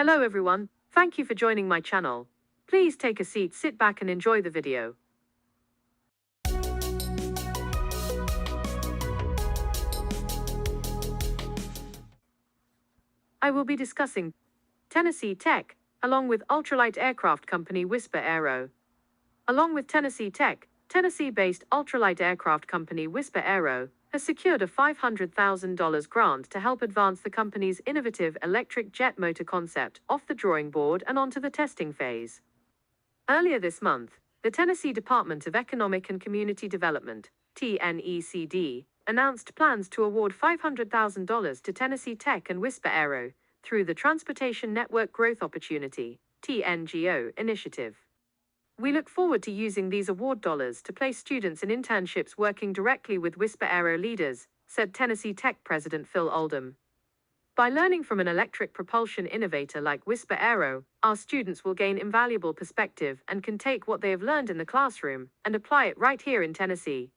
Hello everyone, thank you for joining my channel. Please take a seat, sit back and enjoy the video. I will be discussing Tennessee Tech, along with ultralight aircraft company Whisper Aero. Along with Tennessee Tech, Tennessee-based ultralight aircraft company Whisper Aero has secured a $500,000 grant to help advance the company's innovative electric jet motor concept off the drawing board and onto the testing phase. Earlier this month, the Tennessee Department of Economic and Community Development, TNECD, announced plans to award $500,000 to Tennessee Tech and Whisper Aero through the Transportation Network Growth Opportunity, TNGO, initiative. We look forward to using these award dollars to place students in internships working directly with Whisper Aero leaders, said Tennessee Tech President Phil Oldham. By learning from an electric propulsion innovator like Whisper Aero, our students will gain invaluable perspective and can take what they have learned in the classroom and apply it right here in Tennessee.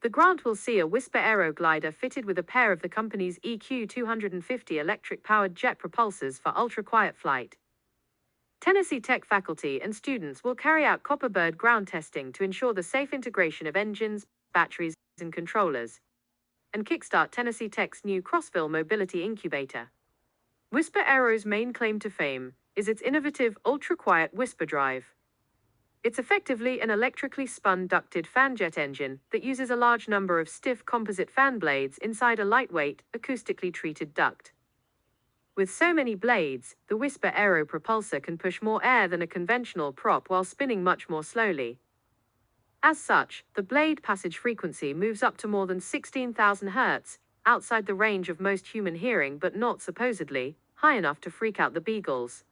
The grant will see a Whisper Aero glider fitted with a pair of the company's EQ-250 electric-powered jet propulsors for ultra-quiet flight. Tennessee Tech faculty and students will carry out Copperbird ground testing to ensure the safe integration of engines, batteries, and controllers, and kickstart Tennessee Tech's new Crossville Mobility Incubator. Whisper Aero's main claim to fame is its innovative ultra-quiet Whisper Drive. It's effectively an electrically spun ducted fan jet engine that uses a large number of stiff composite fan blades inside a lightweight, acoustically treated duct. With so many blades, the Whisper Aero propulsor can push more air than a conventional prop while spinning much more slowly. As such, the blade passage frequency moves up to more than 16,000 Hz, outside the range of most human hearing but not, supposedly, high enough to freak out the beagles.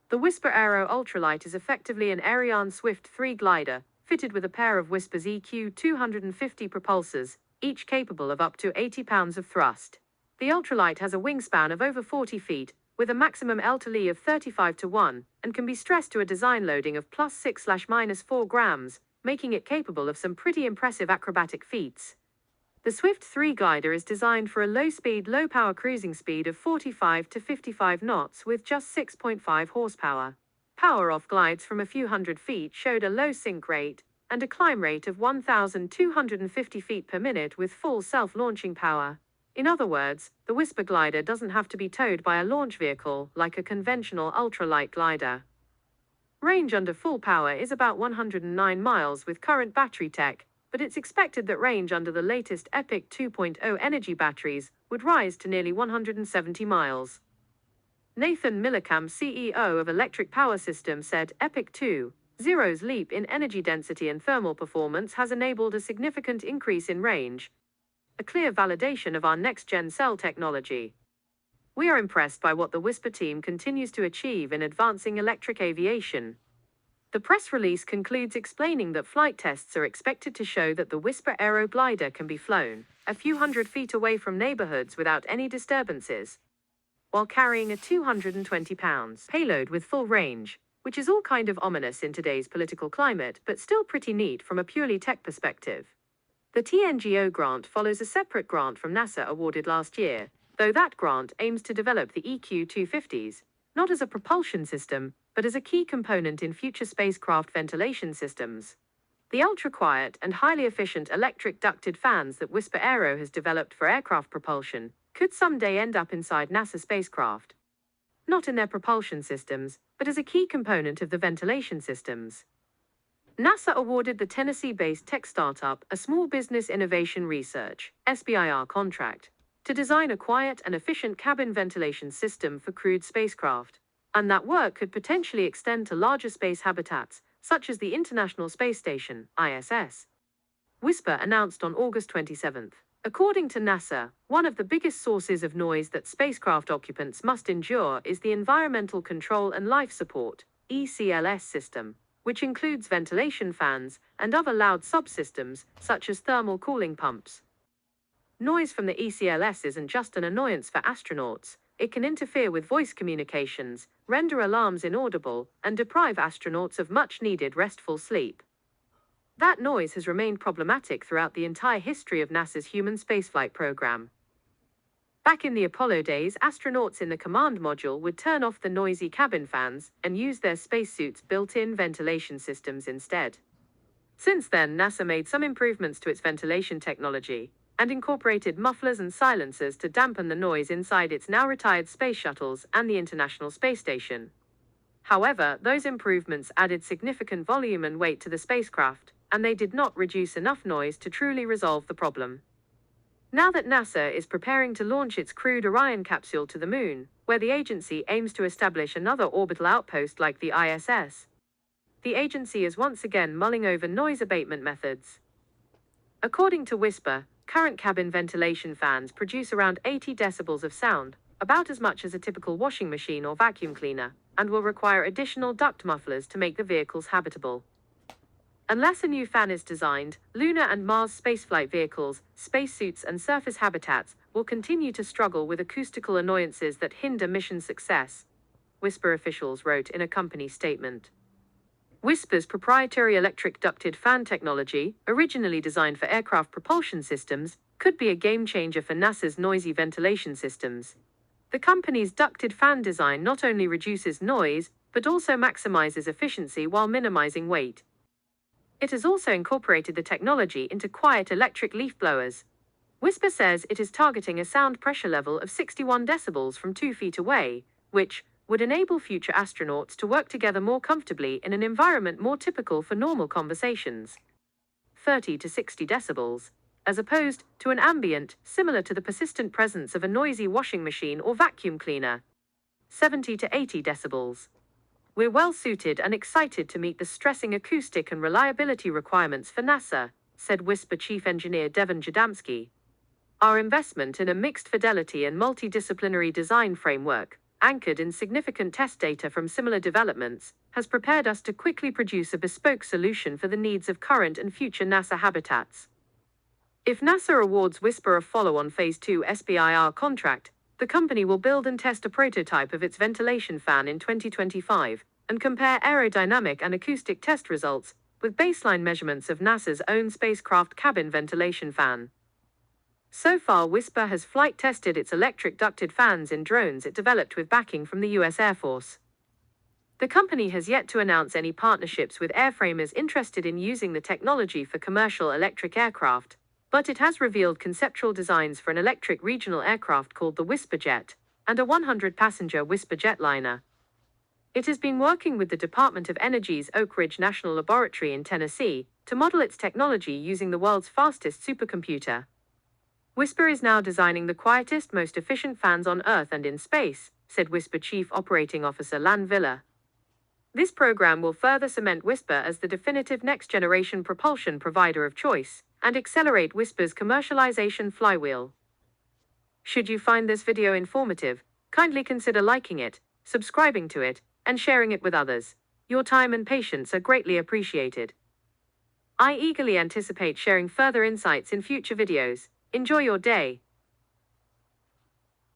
The Whisper Aero Ultralight is effectively an Ariane Swift 3 glider, fitted with a pair of Whisper's EQ-250 propulsors, each capable of up to 80 pounds of thrust. The ultralight has a wingspan of over 40 feet, with a maximum L/L of 35:1, and can be stressed to a design loading of +6/-4 grams, making it capable of some pretty impressive acrobatic feats. The Swift 3 glider is designed for a low-speed, low-power cruising speed of 45 to 55 knots with just 6.5 horsepower. Power-off glides from a few hundred feet showed a low sink rate and a climb rate of 1,250 feet per minute with full self-launching power. In other words, the Whisper glider doesn't have to be towed by a launch vehicle like a conventional ultralight glider. Range under full power is about 109 miles with current battery tech, but it's expected that range under the latest Epic 2.0 energy batteries would rise to nearly 170 miles. Nathan Millicam, CEO of Electric Power Systems, said Epic 2.0's leap in energy density and thermal performance has enabled a significant increase in range, a clear validation of our next-gen cell technology. We are impressed by what the Whisper team continues to achieve in advancing electric aviation. The press release concludes explaining that flight tests are expected to show that the Whisper Aero glider can be flown a few hundred feet away from neighborhoods without any disturbances, while carrying a 220 pounds payload with full range, which is all kind of ominous in today's political climate, but still pretty neat from a purely tech perspective. The TNGO grant follows a separate grant from NASA awarded last year, though that grant aims to develop the EQ-250s, not as a propulsion system, but as a key component in future spacecraft ventilation systems. The ultra-quiet and highly efficient electric ducted fans that Whisper Aero has developed for aircraft propulsion could someday end up inside NASA spacecraft. Not in their propulsion systems, but as a key component of the ventilation systems. NASA awarded the Tennessee-based tech startup a Small Business Innovation Research (SBIR) contract to design a quiet and efficient cabin ventilation system for crewed spacecraft, and that work could potentially extend to larger space habitats, such as the International Space Station (ISS). Whisper announced on August 27. According to NASA, one of the biggest sources of noise that spacecraft occupants must endure is the Environmental Control and Life Support (ECLS) system, which includes ventilation fans and other loud subsystems, such as thermal cooling pumps. Noise from the ECLS isn't just an annoyance for astronauts, it can interfere with voice communications, render alarms inaudible, and deprive astronauts of much-needed restful sleep. That noise has remained problematic throughout the entire history of NASA's human spaceflight program. Back in the Apollo days, astronauts in the command module would turn off the noisy cabin fans and use their spacesuits' built-in ventilation systems instead. Since then, NASA made some improvements to its ventilation technology and incorporated mufflers and silencers to dampen the noise inside its now retired space shuttles and the International Space Station. However, those improvements added significant volume and weight to the spacecraft, and they did not reduce enough noise to truly resolve the problem. Now that NASA is preparing to launch its crewed Orion capsule to the Moon, where the agency aims to establish another orbital outpost like the ISS, the agency is once again mulling over noise abatement methods. According to Whisper, current cabin ventilation fans produce around 80 decibels of sound, about as much as a typical washing machine or vacuum cleaner, and will require additional duct mufflers to make the vehicles habitable. Unless a new fan is designed, lunar and Mars spaceflight vehicles, spacesuits and surface habitats will continue to struggle with acoustical annoyances that hinder mission success, Whisper officials wrote in a company statement. Whisper's proprietary electric ducted fan technology, originally designed for aircraft propulsion systems, could be a game changer for NASA's noisy ventilation systems. The company's ducted fan design not only reduces noise, but also maximizes efficiency while minimizing weight. It has also incorporated the technology into quiet electric leaf blowers. Whisper says it is targeting a sound pressure level of 61 decibels from 2 feet away, which would enable future astronauts to work together more comfortably in an environment more typical for normal conversations. 30 to 60 decibels, as opposed to an ambient, similar to the persistent presence of a noisy washing machine or vacuum cleaner. 70 to 80 decibels. We're well suited and excited to meet the stressing acoustic and reliability requirements for NASA, said Whisper Chief Engineer Devon Jadamski. Our investment in a mixed fidelity and multidisciplinary design framework, anchored in significant test data from similar developments, has prepared us to quickly produce a bespoke solution for the needs of current and future NASA habitats. If NASA awards Whisper a follow-on Phase 2 SBIR contract, the company will build and test a prototype of its ventilation fan in 2025 and compare aerodynamic and acoustic test results with baseline measurements of NASA's own spacecraft cabin ventilation fan. So far, Whisper has flight tested its electric ducted fans in drones it developed with backing from the US Air Force. The company has yet to announce any partnerships with airframers interested in using the technology for commercial electric aircraft, but it has revealed conceptual designs for an electric regional aircraft called the Whisper Jet and a 100-passenger Whisper jetliner. It has been working with the Department of Energy's Oak Ridge National Laboratory in Tennessee to model its technology using the world's fastest supercomputer. Whisper is now designing the quietest, most efficient fans on Earth and in space, said Whisper Chief Operating Officer Lan Villa. This program will further cement Whisper as the definitive next-generation propulsion provider of choice and accelerate Whisper's commercialization flywheel. Should you find this video informative, kindly consider liking it, subscribing to it, and sharing it with others. Your time and patience are greatly appreciated. I eagerly anticipate sharing further insights in future videos. Enjoy your day.